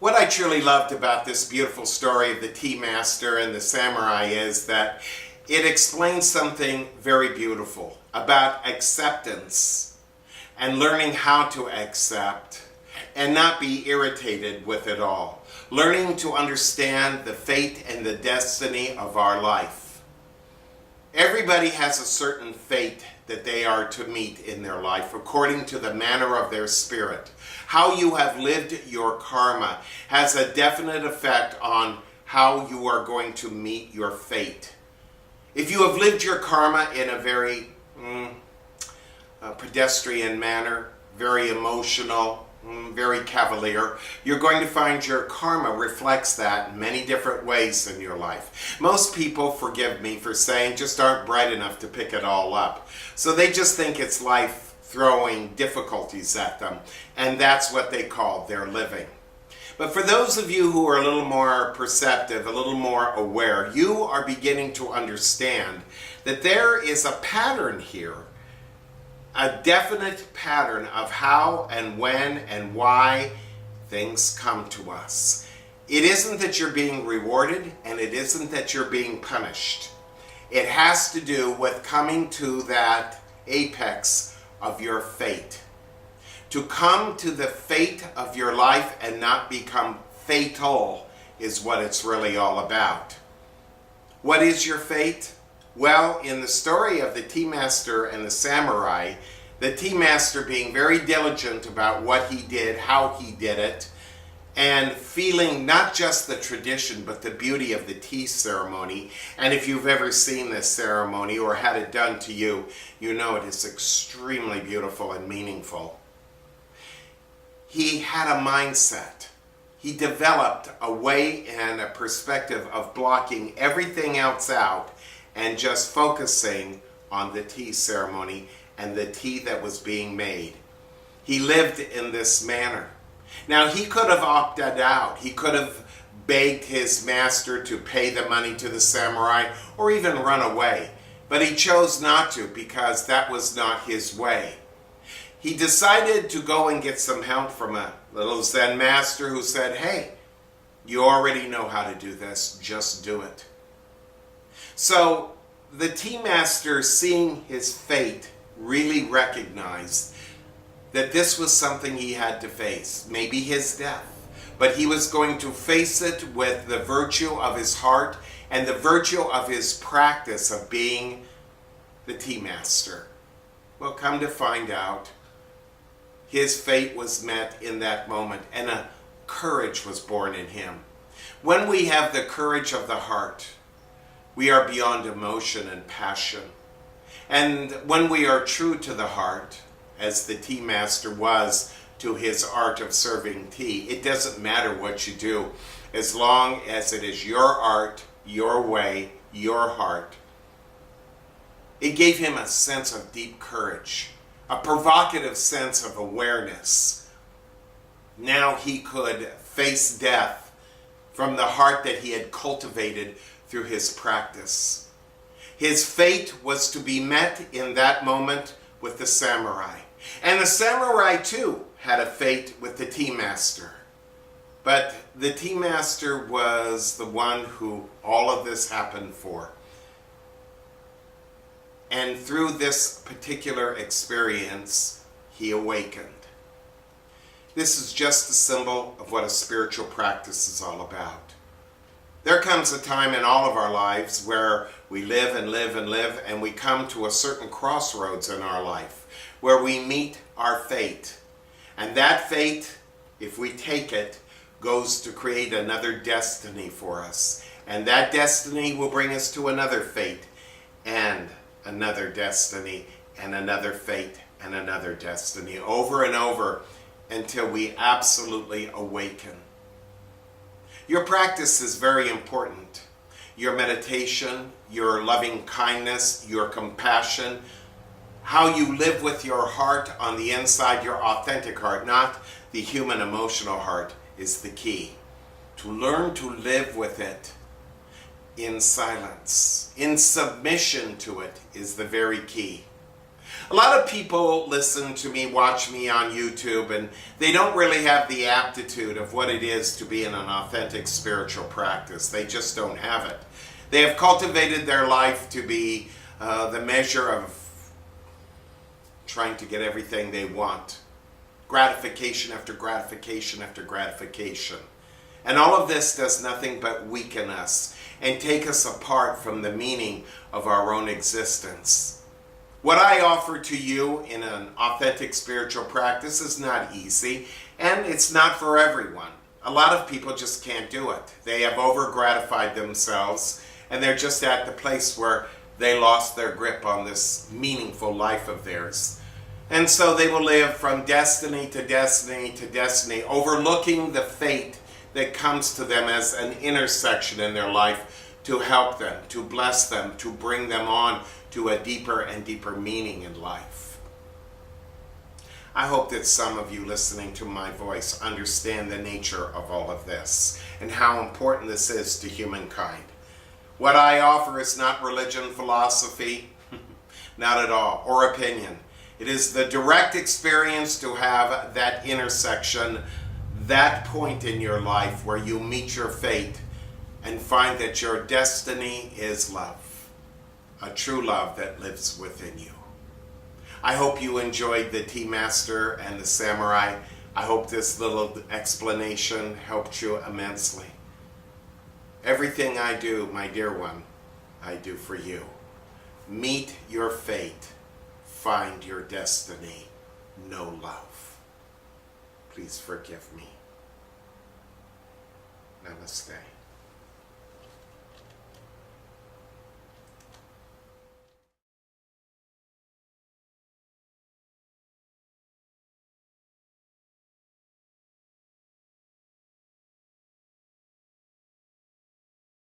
What I truly loved about this beautiful story of the tea master and the samurai is that it explains something very beautiful about acceptance and learning how to accept and not be irritated with it all. Learning to understand the fate and the destiny of our life. Everybody has a certain fate that they are to meet in their life according to the manner of their spirit. How you have lived your karma has a definite effect on how you are going to meet your fate. If you have lived your karma in a very pedestrian manner, very emotional, very cavalier, you're going to find your karma reflects that in many different ways in your life. Most people, forgive me for saying, just aren't bright enough to pick it all up. So they just think it's life throwing difficulties at them, and that's what they call their living. But for those of you who are a little more perceptive, a little more aware, you are beginning to understand that there is a pattern here, a definite pattern of how and when and why things come to us. It isn't that you're being rewarded, and it isn't that you're being punished. It has to do with coming to that apex of your fate. To come to the fate of your life and not become fatal is what it's really all about. What is your fate? Well, in the story of the tea master and the samurai, the tea master being very diligent about what he did, how he did it, and feeling not just the tradition but the beauty of the tea ceremony. And if you've ever seen this ceremony or had it done to you, you know it is extremely beautiful and meaningful. He had a mindset. He developed a way and a perspective of blocking everything else out and just focusing on the tea ceremony and the tea that was being made. He lived in this manner. Now, he could have opted out. He could have begged his master to pay the money to the samurai or even run away. But he chose not to because that was not his way. He decided to go and get some help from a little Zen master who said, "Hey, you already know how to do this, just do it." So the tea master, seeing his fate, really recognized that this was something he had to face, maybe his death, but he was going to face it with the virtue of his heart and the virtue of his practice of being the tea master. Well, come to find out, his fate was met in that moment, and a courage was born in him. When we have the courage of the heart, we are beyond emotion and passion. And when we are true to the heart, as the tea master was to his art of serving tea, it doesn't matter what you do, as long as it is your art, your way, your heart. It gave him a sense of deep courage, a provocative sense of awareness. Now he could face death from the heart that he had cultivated through his practice. His fate was to be met in that moment with the samurai. And the samurai too had a fate with the tea master. But the tea master was the one who all of this happened for. And through this particular experience, he awakened. This is just a symbol of what a spiritual practice is all about. There comes a time in all of our lives where we live and live and live, and we come to a certain crossroads in our life where we meet our fate. And that fate, if we take it, goes to create another destiny for us. And that destiny will bring us to another fate, and another destiny, and another fate, and another destiny, over and over until we absolutely awaken. Your practice is very important. Your meditation, your loving kindness, your compassion, how you live with your heart on the inside, your authentic heart, not the human emotional heart, is the key. To learn to live with it in silence, in submission to it, is the very key. A lot of people listen to me, watch me on YouTube, and they don't really have the aptitude of what it is to be in an authentic spiritual practice. They just don't have it. They have cultivated their life to be the measure of trying to get everything they want. Gratification after gratification after gratification. And all of this does nothing but weaken us and take us apart from the meaning of our own existence. What I offer to you in an authentic spiritual practice is not easy, and it's not for everyone. A lot of people just can't do it. They have over-gratified themselves, and they're just at the place where they lost their grip on this meaningful life of theirs. And so they will live from destiny to destiny to destiny, overlooking the fate that comes to them as an intersection in their life to help them, to bless them, to bring them on to a deeper and deeper meaning in life. I hope that some of you listening to my voice understand the nature of all of this and how important this is to humankind. What I offer is not religion, philosophy, not at all, or opinion. It is the direct experience to have that intersection, that point in your life where you meet your fate and find that your destiny is love. A true love that lives within you. I hope you enjoyed the Tea Master and the Samurai. I hope this little explanation helped you immensely. Everything I do, my dear one, I do for you. Meet your fate. Find your destiny. Know love. Please forgive me. Namaste.